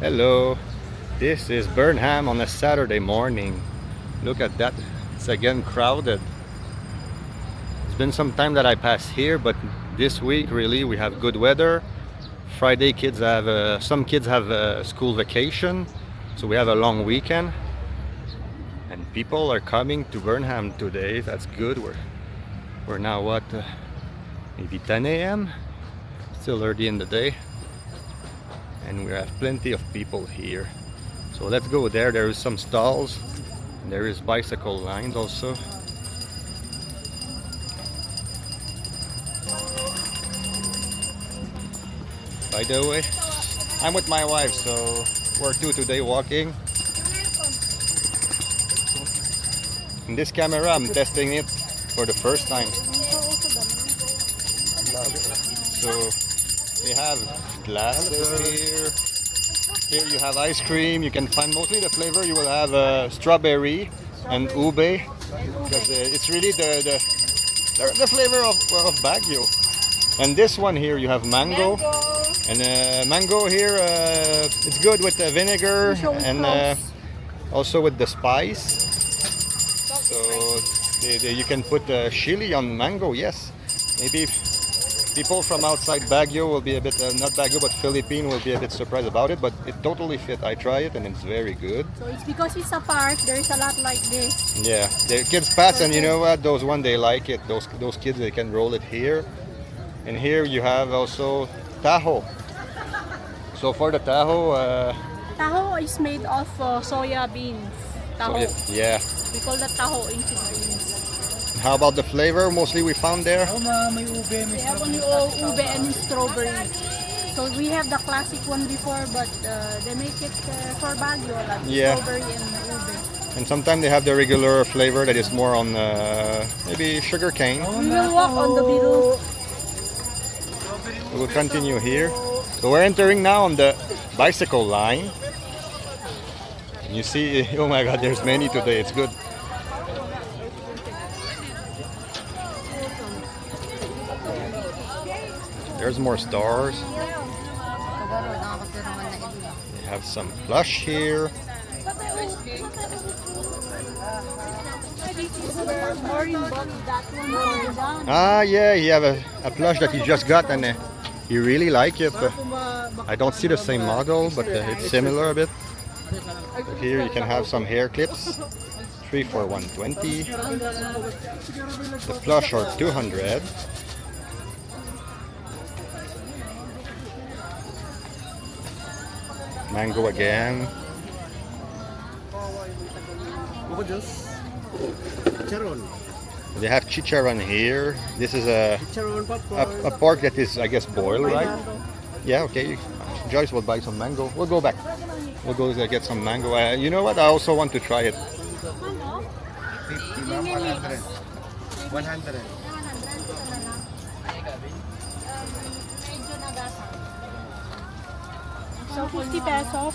Hello, this is Burnham on a Saturday morning. Look at that, it's again crowded. It's been some time that I passed here, but this week really we have good weather. Friday some kids have a school vacation, so we have a long weekend. And people are coming to Burnham today, that's good. We're now what, maybe 10 a.m? Still early in the day. And we have plenty of people here, so let's go there. There is some stalls, there is bicycle lines also. By the way, I'm with my wife, so we're two today walking. In this camera I'm testing it for the first time, so we have glasses here. Here you have ice cream. You can find mostly the flavor. You will have strawberry and ube, because it's really the flavor of Baguio. And this one here you have mango. And mango here, it's good with the vinegar and also with the spice. So you can put chili on mango. Yes, maybe people from outside Baguio will be a bit, not Baguio but Philippine, will be a bit surprised about it, but it totally fit. I try it and it's very good. So it's because it's a park, there's a lot like this. Yeah, the kids pass, and you know what, those one they like it. Those kids, they can roll it here. And here you have also taho. So for the taho, Taho is made of soya beans. Taho. yeah. We call that taho in Philippines. How about the flavor? Mostly we found there. We have only ube and strawberry. So we have the classic one before, but they make it for Baguio, like strawberry and ube. And sometimes they have the regular flavor that is more on maybe sugar cane. We will walk on the middle. We will continue here. So we're entering now on the bicycle line. And you see, oh my God, there's many today. It's good. There's more stars. We have some plush here. Ah, yeah, you have a plush that you just got, and you really like it. I don't see the same model, but it's similar a bit. So here you can have some hair clips. 3 for 120. The plush are 200. Mango again. They have chicharron here. This is a pork that is, I guess, boiled, right? Yeah, okay. Joyce will buy some mango. We'll go back. We'll go get some mango. You know what? I also want to try it. 100. So 50 pesos.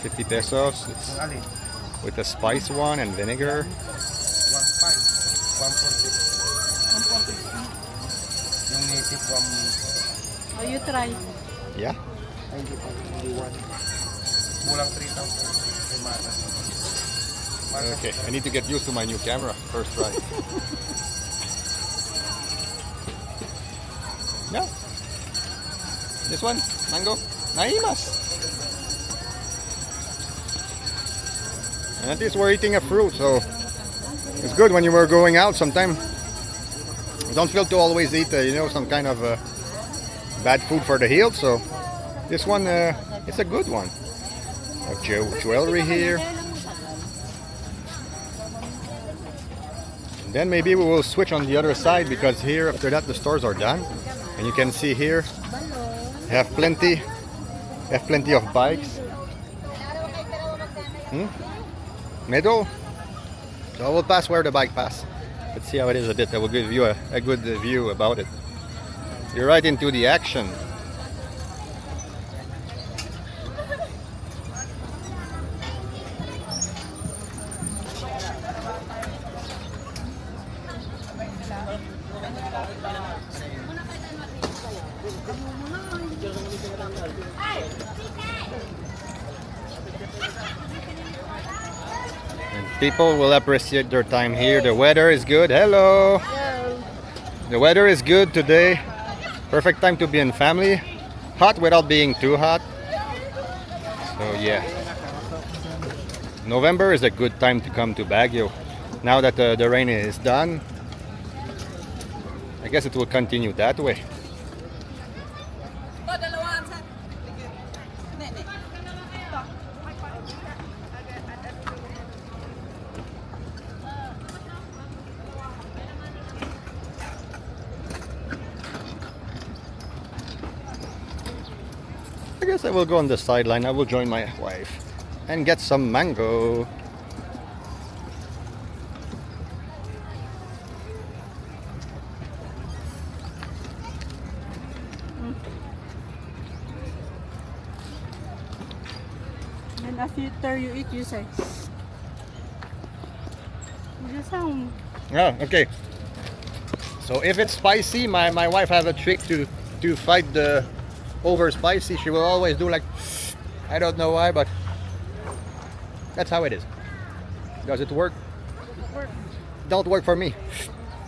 50 pesos. It's with the spice one and vinegar. 140. Yung native from... Oh, you try. Yeah. Bulang 3,000. Okay, I need to get used to my new camera. First try. No. This one, mango. Naimas. And at least we're eating a fruit, so it's good when you were going out. Sometimes you don't feel to always eat, some kind of bad food for the health. So this one, it's a good one. Jewelry here. And then maybe we will switch on the other side, because here after that the stores are done. And you can see here, they have plenty of bikes. Middle. So I will pass where the bike pass. Let's see how it is a bit. I will give you a good view about it. You're right into the action. And people will appreciate their time here. The weather is good. Hello. The weather is good today. Perfect time to be in family. Hot without being too hot. So yeah. November is a good time to come to Baguio. Now that the rain is done, I guess it will continue that way. I guess I will go on the sideline. I will join my wife and get some mango. And after you eat, you say. You sound. Oh, okay. So if it's spicy, my wife have a trick to fight the over spicy. She will always do like, I don't know why, but that's how it is. Does it work? Don't work for me.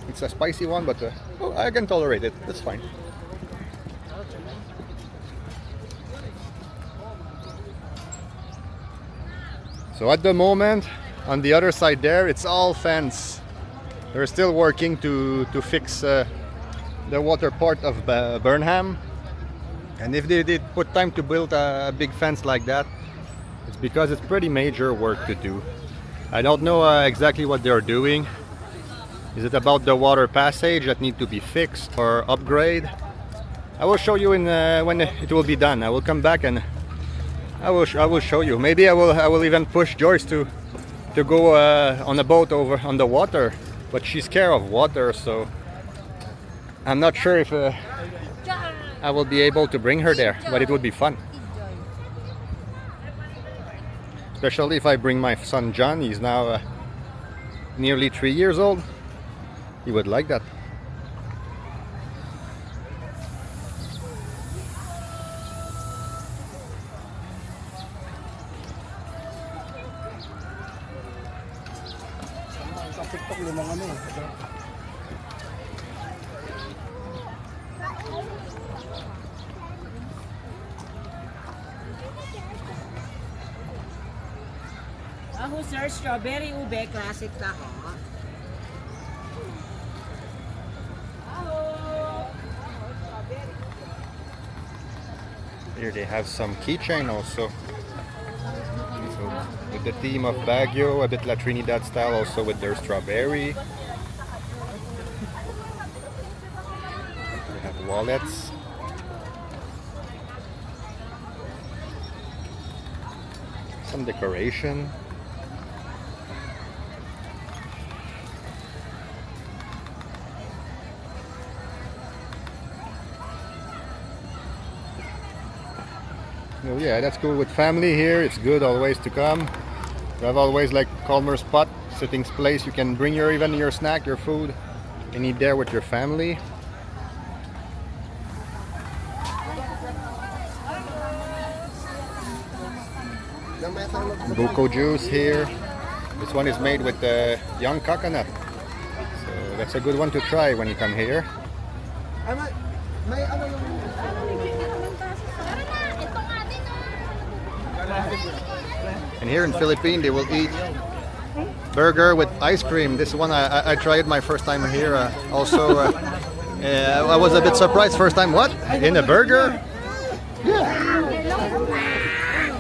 It's a spicy one, but oh, I can tolerate it. That's fine. So at the moment, on the other side there, it's all fence. They're still working to fix the water part of Burnham. And if they did put time to build a big fence like that, it's because it's pretty major work to do. I don't know exactly what they're doing. Is it about the water passage that need to be fixed or upgrade? I will show you in when it will be done. I will come back and I will show you. Maybe I will even push Joyce to go on a boat over on the water, but she's scared of water, so I'm not sure if I will be able to bring her there, but it would be fun. Especially if I bring my son John. He's now nearly 3 years old. He would like that. Ako sir, strawberry ube, classic na ho. Here they have some keychain also. So with the theme of Baguio, a bit La Trinidad style, also with their strawberry. They have wallets. Some decoration. Oh yeah, that's cool with family here. It's good always to come. You have always like calmer spot, sitting place. You can bring even your snack, your food, and eat there with your family. Buko juice here. This one is made with young coconut. So that's a good one to try when you come here. And here in Philippine, they will eat burger with ice cream. This one I tried my first time here. Also, I was a bit surprised first time. What? In a burger? Yeah.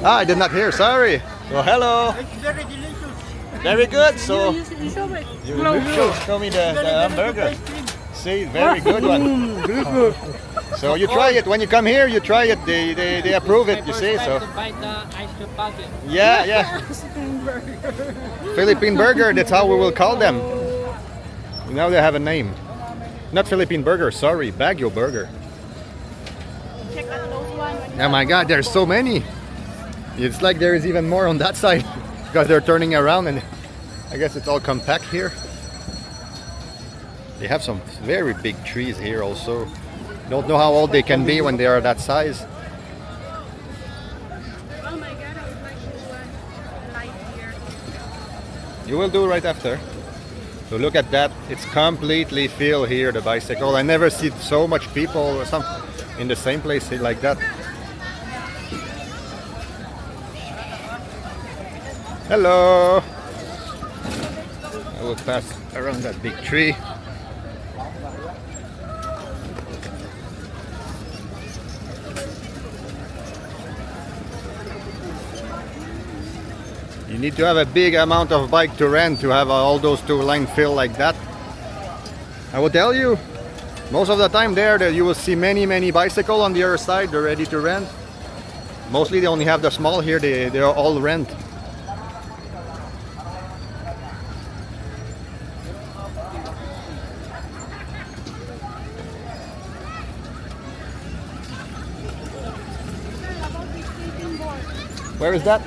Ah, I did not hear. Sorry. Well, hello. Very delicious. Very good. So You show it. you show me the hamburger. See, very good one. So you try it when you come here. You try it. They approve it. You see. So yeah, yeah. Philippine burger. That's how we will call them. Now they have a name. Not Philippine burger. Sorry, Baguio burger. Check out those one. Oh my God, there's so many. It's like there is even more on that side because they're turning around, and I guess it's all compact here. They have some very big trees here also. Don't know how old they can be when they are that size. You will do right after. So look at that. It's completely filled here, the bicycle. I never see so much people or some in the same place like that. Hello. I will pass around that big tree. You need to have a big amount of bike to rent to have all those two lines filled like that. I will tell you, most of the time there that you will see many bicycles on the other side. They're ready to rent. Mostly they only have the small here. They are all rent. Where is that?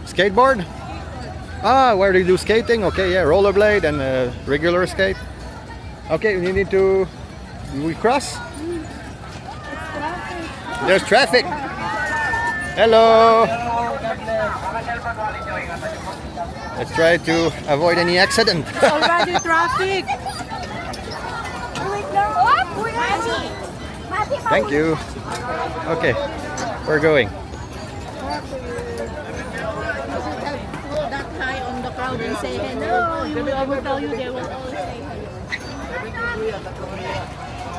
Skateboard? Ah, where do you do skating? Okay, yeah, rollerblade and regular skate. Okay, you need to. We cross? There's traffic. Hello. Let's try to avoid any accident. Already traffic. Thank you. Okay, we're going. That high on the crowd and say hello. I will tell you they will all say hello.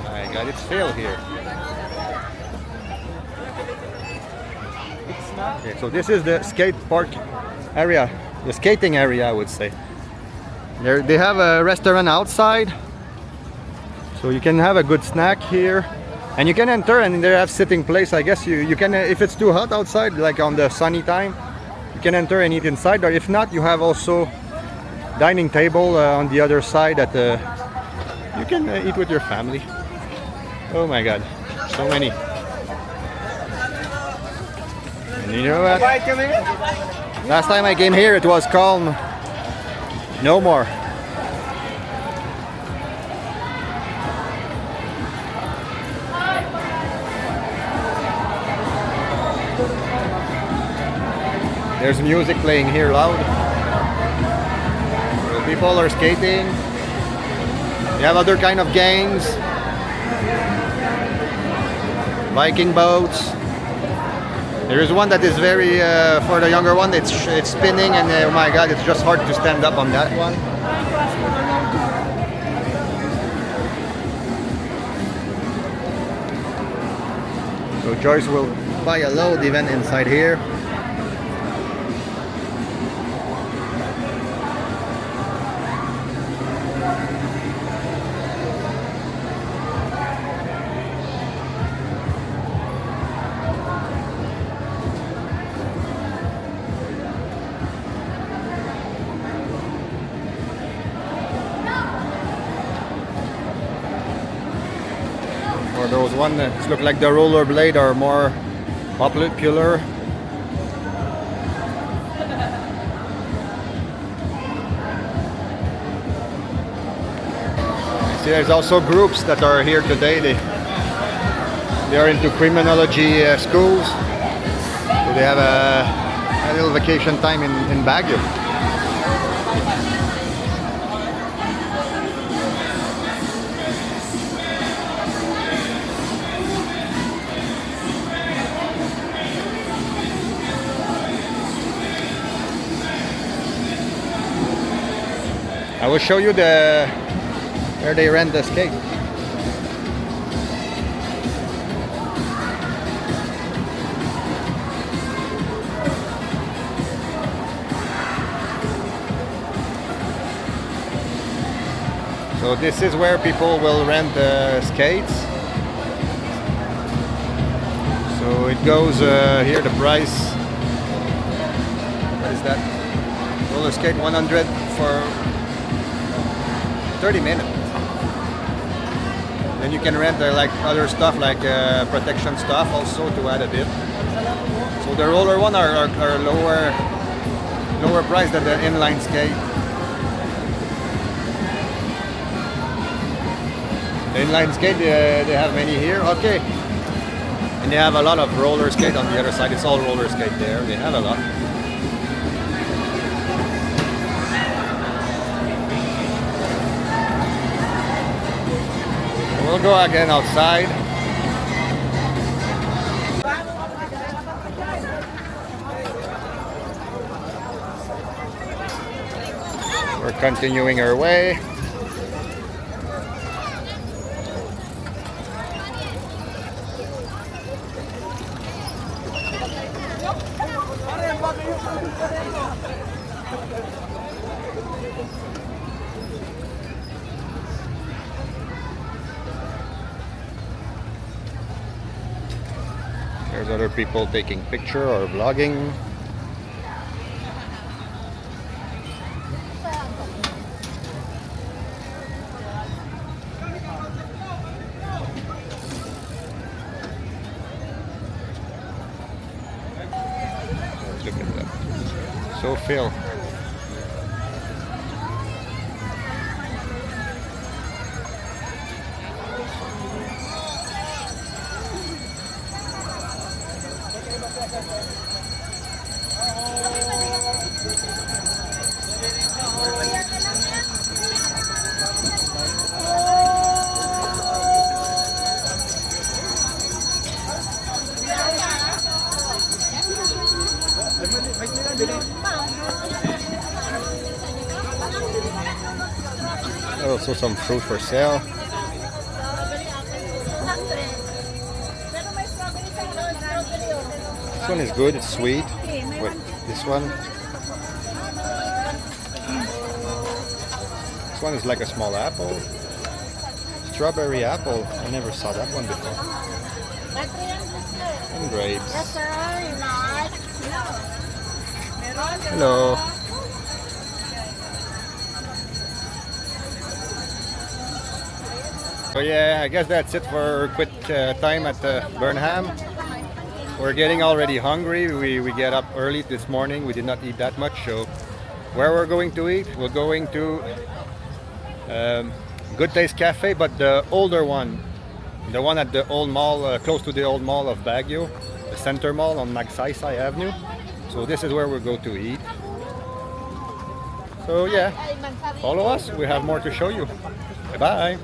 My God, it's filled here. Okay, so this is the skate park area, the skating area, I would say. They have a restaurant outside, so you can have a good snack here, and you can enter and they have sitting place. I guess you can, if it's too hot outside, like on the sunny time, you can enter and eat inside. Or if not, you have also dining table on the other side that you can eat with your family. Oh my God, so many. And you know what? Last time I came here, it was calm. No more. There's music playing here loud. So people are skating. You have other kind of games. Viking boats. There is one that is very, for the younger one, it's spinning and oh my God, it's just hard to stand up on that one. So Joyce will buy a load even inside here. Or those one that look like the rollerblade are more popular. See, there's also groups that are here today. They are into criminology schools. So they have a little vacation time in Baguio. I will show you where they rent the skate. So this is where people will rent the skates. So it goes here, the price. What is that? Roller skate 100 for 30 minutes. Then you can rent like other stuff like protection stuff also to add a bit. So the roller one are lower price than the inline skate. The inline skate they have many here. Okay. And they have a lot of roller skate on the other side. It's all roller skate there. They have a lot. we'll go again outside. We're continuing our way. There's other people taking picture or vlogging. Look at that. So Phil. Also some fruit for sale. This one is good, it's sweet. Wait, this one. This one is like a small apple. Strawberry apple. I never saw that one before. And grapes. Hello. So yeah, I guess that's it for a quick time at Burnham. We're getting already hungry. We get up early this morning. We did not eat that much. So where we're going to eat? We're going to Good Taste Cafe, but the older one. The one at the old mall, close to the old mall of Baguio. The center mall on Magsaysay Avenue. So this is where we'll go to eat. So yeah, follow us. We have more to show you. Bye-bye.